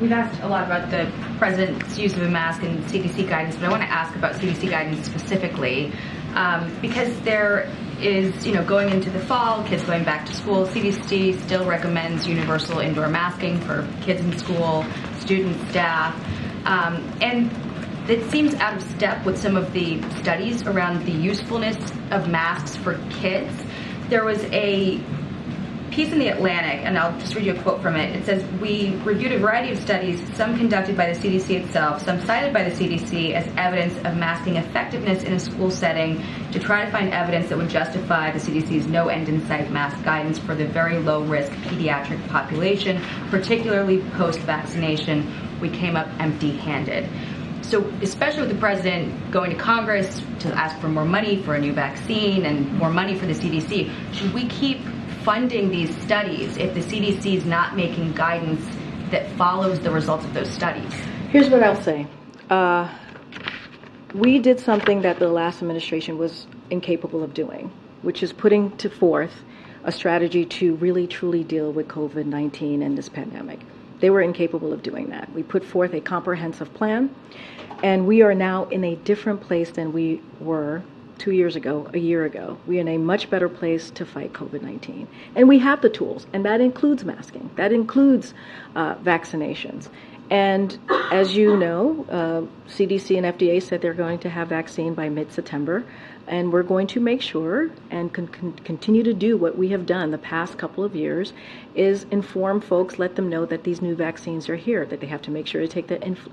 We've asked a lot about the president's use of a mask and CDC guidance, but I want to ask about CDC guidance specifically because there is, going into the fall, kids going back to school, CDC still recommends universal indoor masking for kids in school, students, staff, and it seems out of step with some of the studies around the usefulness of masks for kids. There was a piece in The Atlantic, and I'll just read you a quote from it. It says, "We reviewed a variety of studies, some conducted by the CDC itself, some cited by the CDC as evidence of masking effectiveness in a school setting to try to find evidence that would justify the CDC's no end in sight mask guidance for the very low risk pediatric population, particularly post-vaccination. We came up empty-handed." So especially with the president going to Congress to ask for more money for a new vaccine and more money for the CDC, should we keep funding these studies if the CDC is not making guidance that follows the results of those studies? Here's what I'll say. We did something that the last administration was incapable of doing, which is putting forth a strategy to really truly deal with COVID-19 and this pandemic. They were incapable of doing that. We put forth a comprehensive plan, and we are now in a different place than we were 2 years ago, a year ago. We're in a much better place to fight COVID-19. And we have the tools, and that includes masking. That includes vaccinations. And as you know, CDC and FDA said they're going to have vaccine by mid-September. And we're going to make sure and continue to do what we have done the past couple of years is inform folks, let them know that these new vaccines are here, that they have to make sure to take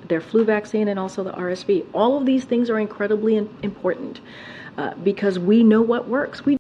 their flu vaccine and also the RSV. All of these things are incredibly important because we know what works. We